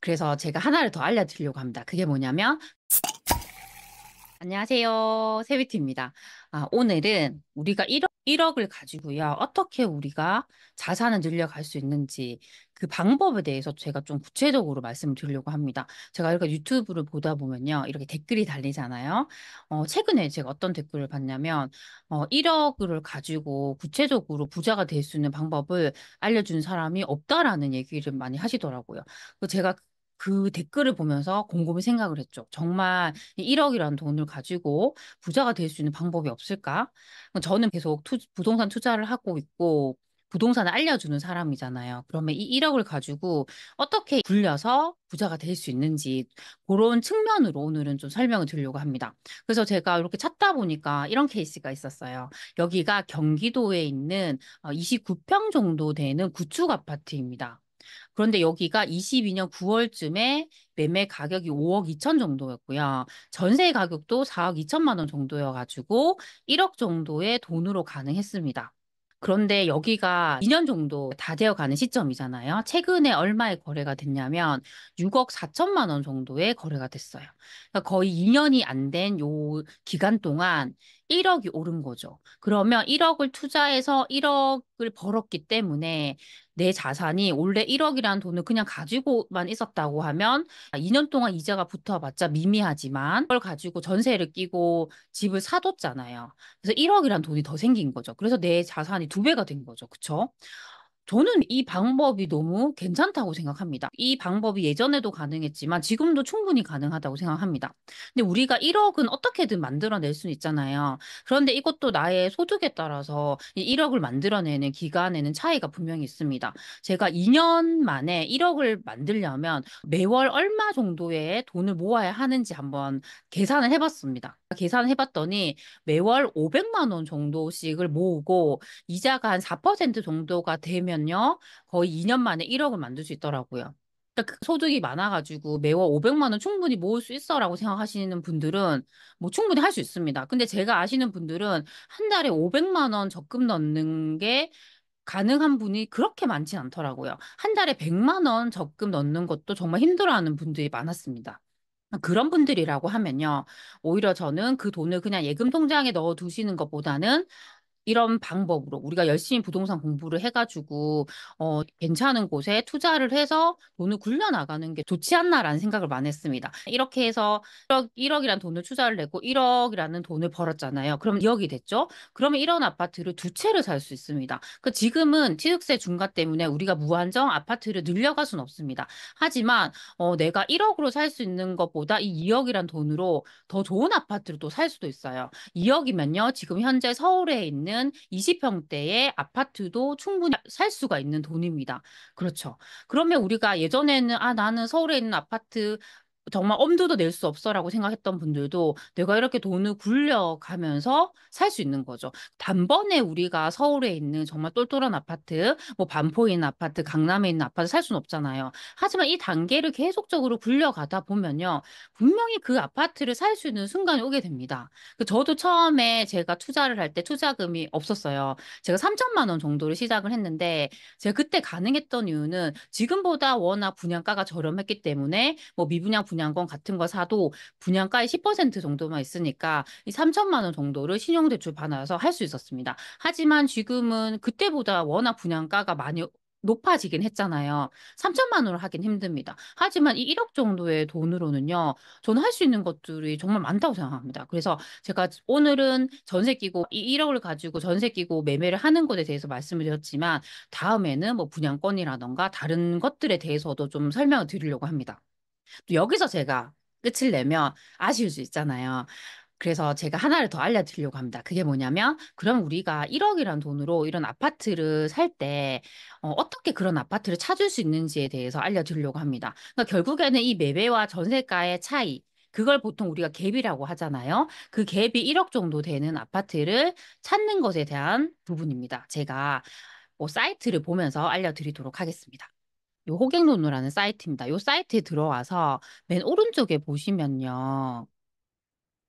그래서 제가 하나를 더 알려드리려고 합니다. 그게 뭐냐면, 안녕하세요. 세비티입니다. 오늘은 우리가 1억을 가지고요. 어떻게 우리가 자산을 늘려갈 수 있는지 그 방법에 대해서 제가 좀 구체적으로 말씀을 드리려고 합니다. 제가 이렇게 유튜브를 보다 보면요. 이렇게 댓글이 달리잖아요. 최근에 제가 어떤 댓글을 봤냐면, 1억을 가지고 구체적으로 부자가 될 수 있는 방법을 알려준 사람이 없다라는 얘기를 많이 하시더라고요. 제가 그 댓글을 보면서 곰곰이 생각을 했죠. 정말 이 1억이라는 돈을 가지고 부자가 될 수 있는 방법이 없을까? 저는 계속 부동산 투자를 하고 있고, 부동산을 알려주는 사람이잖아요. 그러면 이 1억을 가지고 어떻게 굴려서 부자가 될 수 있는지 그런 측면으로 오늘은 좀 설명을 드리려고 합니다. 그래서 제가 이렇게 찾다 보니까 이런 케이스가 있었어요. 여기가 경기도에 있는 29평 정도 되는 구축 아파트입니다. 그런데 여기가 22년 9월쯤에 매매 가격이 5억 2천 정도였고요. 전세 가격도 4억 2천만 원 정도여가지고 1억 정도의 돈으로 가능했습니다. 그런데 여기가 2년 정도 다 되어 가는 시점이잖아요. 최근에 얼마의 거래가 됐냐면 6억 4천만 원 정도의 거래가 됐어요. 그러니까 거의 2년이 안 된 요 기간 동안 1억이 오른 거죠. 그러면 1억을 투자해서 1억을 벌었기 때문에 내 자산이 원래 1억이라는 돈을 그냥 가지고만 있었다고 하면 2년 동안 이자가 붙어봤자 미미하지만 그걸 가지고 전세를 끼고 집을 사뒀잖아요. 그래서 1억이란 돈이 더 생긴 거죠. 그래서 내 자산이 두 배가 된 거죠. 그쵸? 저는 이 방법이 너무 괜찮다고 생각합니다. 이 방법이 예전에도 가능했지만 지금도 충분히 가능하다고 생각합니다. 근데 우리가 1억은 어떻게든 만들어낼 수는 있잖아요. 그런데 이것도 나의 소득에 따라서 이 1억을 만들어내는 기간에는 차이가 분명히 있습니다. 제가 2년 만에 1억을 만들려면 매월 얼마 정도의 돈을 모아야 하는지 한번 계산을 해봤습니다. 계산을 해봤더니 매월 500만 원 정도씩을 모으고 이자가 한 4% 정도가 되면요. 거의 2년 만에 1억을 만들 수 있더라고요. 그러니까 그 소득이 많아가지고 매월 500만 원 충분히 모을 수 있어라고 생각하시는 분들은 뭐 충분히 할 수 있습니다. 근데 제가 아시는 분들은 한 달에 500만 원 적금 넣는 게 가능한 분이 그렇게 많진 않더라고요. 한 달에 100만 원 적금 넣는 것도 정말 힘들어하는 분들이 많았습니다. 그런 분들이라고 하면요. 오히려 저는 그 돈을 그냥 예금 통장에 넣어 두시는 것보다는 이런 방법으로 우리가 열심히 부동산 공부를 해가지고 괜찮은 곳에 투자를 해서 돈을 굴려나가는 게 좋지 않나라는 생각을 많이 했습니다. 이렇게 해서 1억이라는 돈을 투자를 내고 1억이라는 돈을 벌었잖아요. 그럼 2억이 됐죠? 그러면 이런 아파트를 두 채를 살 수 있습니다. 지금은 취득세 중과 때문에 우리가 무한정 아파트를 늘려갈 수는 없습니다. 하지만 내가 1억으로 살 수 있는 것보다 이 2억이란 돈으로 더 좋은 아파트를 또 살 수도 있어요. 2억이면요, 지금 현재 서울에 있는 20평대의 아파트도 충분히 살 수가 있는 돈입니다. 그렇죠. 그러면 우리가 예전에는, 나는 서울에 있는 아파트 정말 엄두도 낼 수 없어라고 생각했던 분들도 내가 이렇게 돈을 굴려가면서 살 수 있는 거죠. 단번에 우리가 서울에 있는 정말 똘똘한 아파트, 뭐 반포에 있는 아파트, 강남에 있는 아파트 살 수는 없잖아요. 하지만 이 단계를 계속적으로 굴려가다 보면요. 분명히 그 아파트를 살 수 있는 순간이 오게 됩니다. 저도 처음에 제가 투자를 할 때 투자금이 없었어요. 제가 3천만 원 정도를 시작을 했는데 제가 그때 가능했던 이유는 지금보다 워낙 분양가가 저렴했기 때문에 뭐 미분양 분양권 같은 거 사도 분양가의 10% 정도만 있으니까 이 3천만 원 정도를 신용대출 받아서 할 수 있었습니다. 하지만 지금은 그때보다 워낙 분양가가 많이 높아지긴 했잖아요. 3천만 원으로 하긴 힘듭니다. 하지만 이 1억 정도의 돈으로는요, 저는 할 수 있는 것들이 정말 많다고 생각합니다. 그래서 제가 오늘은 전세 끼고 이 1억을 가지고 전세 끼고 매매를 하는 것에 대해서 말씀을 드렸지만 다음에는 뭐 분양권이라던가 다른 것들에 대해서도 좀 설명을 드리려고 합니다. 또 여기서 제가 끝을 내면 아쉬울 수 있잖아요. 그래서 제가 하나를 더 알려드리려고 합니다. 그게 뭐냐면, 그럼 우리가 1억이란 돈으로 이런 아파트를 살 때, 어떻게 그런 아파트를 찾을 수 있는지에 대해서 알려드리려고 합니다. 그러니까 결국에는 이 매매와 전세가의 차이, 그걸 보통 우리가 갭이라고 하잖아요. 그 갭이 1억 정도 되는 아파트를 찾는 것에 대한 부분입니다. 제가 뭐 사이트를 보면서 알려드리도록 하겠습니다. 요 호갱노노라는 사이트입니다. 요 사이트에 들어와서 맨 오른쪽에 보시면요.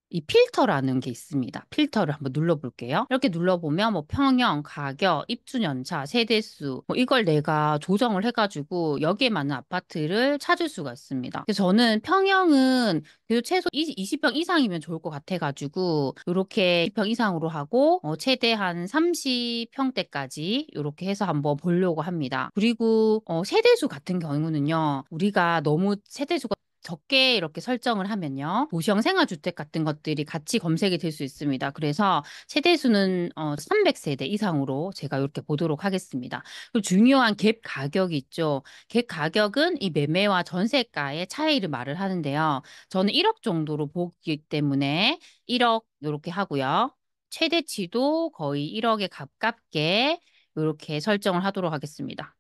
이 필터라는 게 있습니다. 필터를 한번 눌러볼게요. 이렇게 눌러보면 뭐 평형, 가격, 입주 연차, 세대수 뭐 이걸 내가 조정을 해가지고 여기에 맞는 아파트를 찾을 수가 있습니다. 그래서 저는 평형은 그래도 최소 20평 이상이면 좋을 것 같아가지고 이렇게 20평 이상으로 하고 최대 한 30평대까지 이렇게 해서 한번 보려고 합니다. 그리고 세대수 같은 경우는요. 우리가 너무 세대수가 적게 이렇게 설정을 하면요. 도시형 생활주택 같은 것들이 같이 검색이 될 수 있습니다. 그래서 세대수는 300세대 이상으로 제가 이렇게 보도록 하겠습니다. 그리고 중요한 갭 가격이 있죠. 갭 가격은 이 매매와 전세가의 차이를 말을 하는데요. 저는 1억 정도로 보기 때문에 1억 이렇게 하고요. 최대치도 거의 1억에 가깝게 이렇게 설정을 하도록 하겠습니다.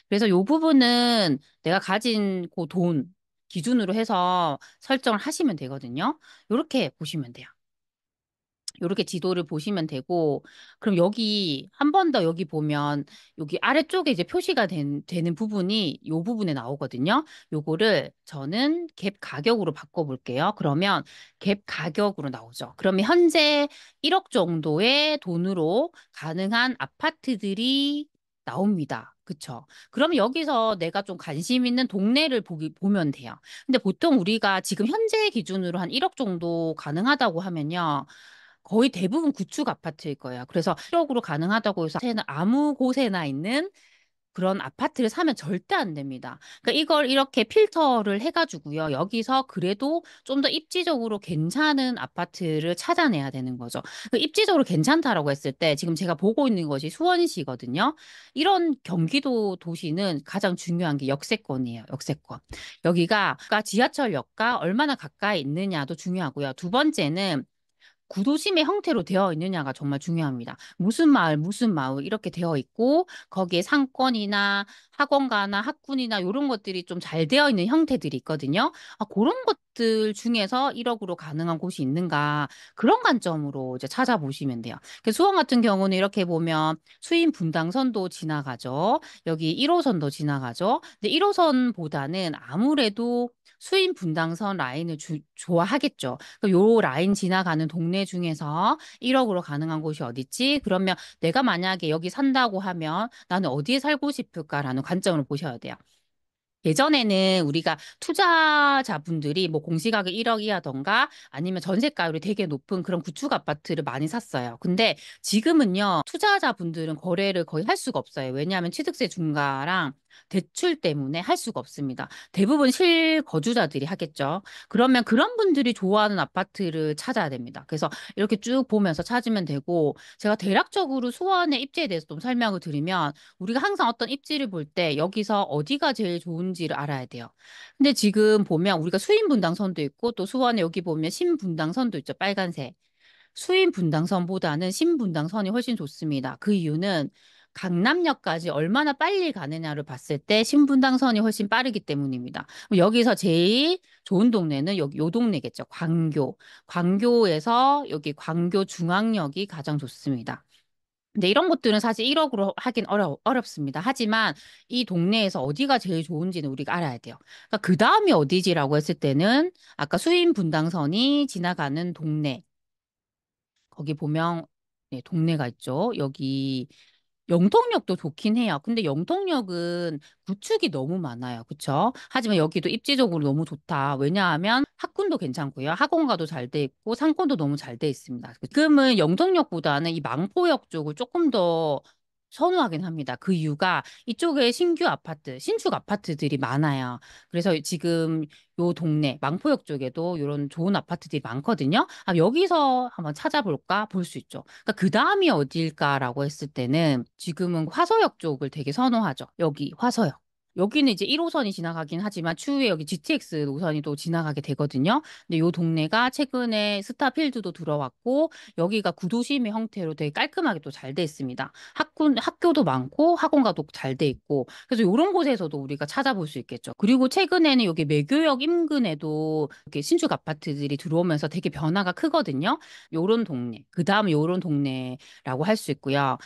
그래서 이 부분은 내가 가진 그 돈 기준으로 해서 설정을 하시면 되거든요. 이렇게 보시면 돼요. 이렇게 지도를 보시면 되고, 그럼 여기 한 번 더 여기 보면 여기 아래쪽에 이제 표시가 되는 부분이 이 부분에 나오거든요. 요거를 저는 갭 가격으로 바꿔볼게요. 그러면 갭 가격으로 나오죠. 그러면 현재 1억 정도의 돈으로 가능한 아파트들이 나옵니다. 그쵸? 그럼 여기서 내가 좀 관심 있는 동네를 보면 돼요. 근데 보통 우리가 지금 현재 기준으로 한 1억 정도 가능하다고 하면요. 거의 대부분 구축 아파트일 거예요. 그래서 1억으로 가능하다고 해서 새는 아무 곳에나 있는 그런 아파트를 사면 절대 안 됩니다. 그러니까 이걸 이렇게 필터를 해가지고요. 여기서 그래도 좀 더 입지적으로 괜찮은 아파트를 찾아내야 되는 거죠. 그 입지적으로 괜찮다라고 했을 때 지금 제가 보고 있는 것이 수원시거든요. 이런 경기도 도시는 가장 중요한 게 역세권이에요. 역세권. 여기가 지하철역과 얼마나 가까이 있느냐도 중요하고요. 두 번째는 구도심의 형태로 되어 있느냐가 정말 중요합니다. 무슨 마을 이렇게 되어 있고 거기에 상권이나 학원가나 학군이나 이런 것들이 좀 잘 되어 있는 형태들이 있거든요. 그런 것들 중에서 1억으로 가능한 곳이 있는가 그런 관점으로 이제 찾아보시면 돼요. 수원 같은 경우는 이렇게 보면 수인 분당선도 지나가죠. 여기 1호선도 지나가죠. 근데 1호선보다는 아무래도 수인 분당선 라인을 좋아하겠죠. 요 라인 지나가는 동네 중에서 1억으로 가능한 곳이 어딨지? 그러면 내가 만약에 여기 산다고 하면 나는 어디에 살고 싶을까라는 관점을 보셔야 돼요. 예전에는 우리가 투자자분들이 뭐 공시가격 1억이라던가 아니면 전세가율이 되게 높은 그런 구축 아파트를 많이 샀어요. 근데 지금은요, 투자자분들은 거래를 거의 할 수가 없어요. 왜냐하면 취득세 중과랑 대출 때문에 할 수가 없습니다. 대부분 실거주자들이 하겠죠. 그러면 그런 분들이 좋아하는 아파트를 찾아야 됩니다. 그래서 이렇게 쭉 보면서 찾으면 되고, 제가 대략적으로 수원의 입지에 대해서 좀 설명을 드리면, 우리가 항상 어떤 입지를 볼 때 여기서 어디가 제일 좋은지를 알아야 돼요. 근데 지금 보면 우리가 수인분당선도 있고 또 수원에 여기 보면 신분당선도 있죠. 빨간색. 수인분당선보다는 신분당선이 훨씬 좋습니다. 그 이유는 강남역까지 얼마나 빨리 가느냐를 봤을 때 신분당선이 훨씬 빠르기 때문입니다. 여기서 제일 좋은 동네는 여기 요 동네겠죠. 광교. 광교에서 여기 광교 중앙역이 가장 좋습니다. 근데 이런 것들은 사실 1억으로 하긴 어렵습니다. 하지만 이 동네에서 어디가 제일 좋은지는 우리가 알아야 돼요. 그러니까 그 다음이 어디지라고 했을 때는 아까 수인 분당선이 지나가는 동네, 거기 보면 네, 동네가 있죠. 여기 영통역도 좋긴 해요. 근데 영통역은 구축이 너무 많아요. 그쵸? 하지만 여기도 입지적으로 너무 좋다. 왜냐하면 학군도 괜찮고요. 학원가도 잘 돼 있고 상권도 너무 잘 돼 있습니다. 지금은 영통역보다는 이 망포역 쪽을 조금 더 선호하긴 합니다. 그 이유가 이쪽에 신규 아파트, 신축 아파트들이 많아요. 그래서 지금 요 동네, 망포역 쪽에도 이런 좋은 아파트들이 많거든요. 여기서 한번 찾아볼까? 볼 수 있죠. 그러니까 그 다음이 어딜까라고 했을 때는 지금은 화서역 쪽을 되게 선호하죠. 여기 화서역. 여기는 이제 1호선이 지나가긴 하지만 추후에 여기 GTX 노선이 또 지나가게 되거든요. 근데 요 동네가 최근에 스타필드도 들어왔고 여기가 구도심의 형태로 되게 깔끔하게 또 잘 돼 있습니다. 학교도 많고 학원가도 잘 돼 있고 그래서 이런 곳에서도 우리가 찾아볼 수 있겠죠. 그리고 최근에는 여기 매교역 인근에도 이렇게 신축 아파트들이 들어오면서 되게 변화가 크거든요. 요런 동네, 그 다음 요런 동네라고 할 수 있고요.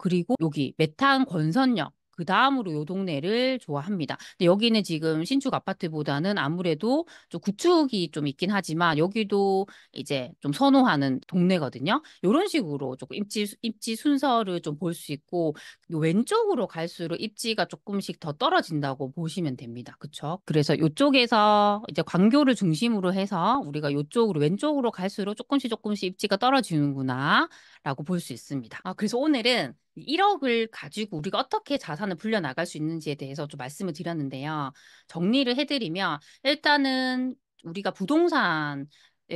그리고 여기 메탄 권선역. 그 다음으로 요 동네를 좋아합니다. 근데 여기는 지금 신축 아파트보다는 아무래도 좀 구축이 좀 있긴 하지만 여기도 이제 좀 선호하는 동네거든요. 이런 식으로 조금 입지 순서를 좀 볼 수 있고 왼쪽으로 갈수록 입지가 조금씩 더 떨어진다고 보시면 됩니다. 그쵸? 그래서 이쪽에서 이제 광교를 중심으로 해서 우리가 이쪽으로 왼쪽으로 갈수록 조금씩 입지가 떨어지는구나 라고 볼 수 있습니다. 그래서 오늘은 1억을 가지고 우리가 어떻게 자산을 불려나갈 수 있는지에 대해서 좀 말씀을 드렸는데요. 정리를 해드리면 일단은 우리가 부동산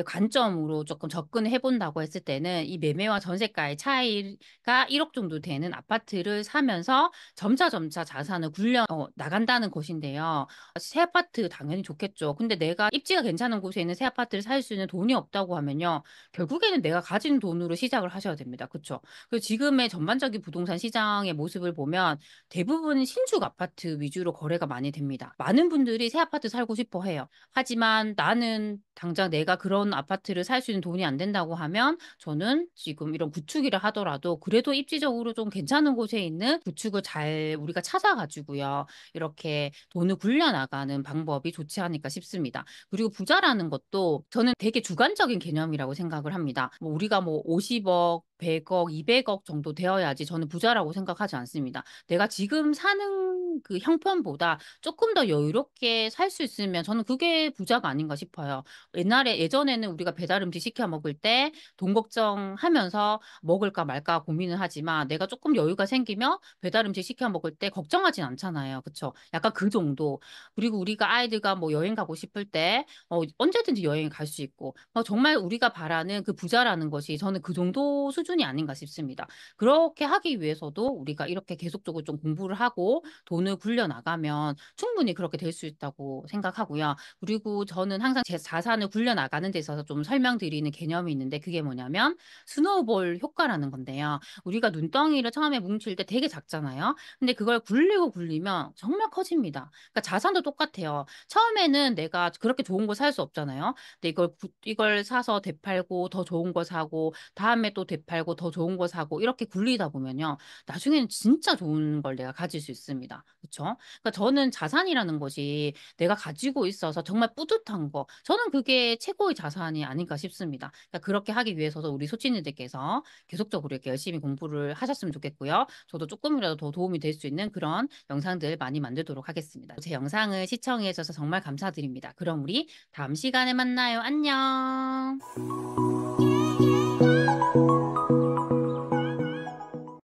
관점으로 조금 접근해 본다고 했을 때는 이 매매와 전세가의 차이가 1억 정도 되는 아파트를 사면서 점차 자산을 굴려 나간다는 것인데요. 새 아파트 당연히 좋겠죠. 근데 내가 입지가 괜찮은 곳에 있는 새 아파트를 살 수 있는 돈이 없다고 하면요. 결국에는 내가 가진 돈으로 시작을 하셔야 됩니다. 그렇죠? 그리고 지금의 전반적인 부동산 시장의 모습을 보면 대부분 신축 아파트 위주로 거래가 많이 됩니다. 많은 분들이 새 아파트 살고 싶어 해요. 하지만 나는 당장 내가 그런 아파트를 살 수 있는 돈이 안 된다고 하면 저는 지금 이런 구축이라 하더라도 그래도 입지적으로 좀 괜찮은 곳에 있는 구축을 잘 우리가 찾아가지고요. 이렇게 돈을 굴려나가는 방법이 좋지 않을까 싶습니다. 그리고 부자라는 것도 저는 되게 주관적인 개념이라고 생각을 합니다. 뭐 우리가 뭐 50억, 100억, 200억 정도 되어야지 저는 부자라고 생각하지 않습니다. 내가 지금 사는 그 형편보다 조금 더 여유롭게 살 수 있으면 저는 그게 부자가 아닌가 싶어요. 예전에는 우리가 배달 음식 시켜 먹을 때 돈 걱정하면서 먹을까 말까 고민을 하지만 내가 조금 여유가 생기면 배달 음식 시켜 먹을 때 걱정하진 않잖아요. 그쵸? 약간 그 정도. 그리고 우리가 아이들과 뭐 여행 가고 싶을 때 언제든지 여행 갈 수 있고 정말 우리가 바라는 그 부자라는 것이 저는 그 정도 수준이 아닌가 싶습니다. 그렇게 하기 위해서도 우리가 이렇게 계속적으로 좀 공부를 하고 돈을 굴려 나가면 충분히 그렇게 될 수 있다고 생각하고요. 그리고 저는 항상 제 자산을 굴려 나가는 데 있어서 좀 설명드리는 개념이 있는데 그게 뭐냐면 스노우볼 효과라는 건데요. 우리가 눈덩이를 처음에 뭉칠 때 되게 작잖아요. 근데 그걸 굴리면 정말 커집니다. 그러니까 자산도 똑같아요. 처음에는 내가 그렇게 좋은 거 살 수 없잖아요. 근데 이걸 사서 되팔고 더 좋은 거 사고 다음에 또 되팔고 더 좋은 거 사고 이렇게 굴리다 보면요. 나중에는 진짜 좋은 걸 내가 가질 수 있습니다. 그렇죠? 그러니까 저는 자산이라는 것이 내가 가지고 있어서 정말 뿌듯한 거. 저는 그게 최고의 자산이 아닌가 싶습니다. 그러니까 그렇게 하기 위해서도 우리 소치님들께서 계속적으로 이렇게 열심히 공부를 하셨으면 좋겠고요. 저도 조금이라도 더 도움이 될 수 있는 그런 영상들 많이 만들도록 하겠습니다. 제 영상을 시청해 주셔서 정말 감사드립니다. 그럼 우리 다음 시간에 만나요. 안녕.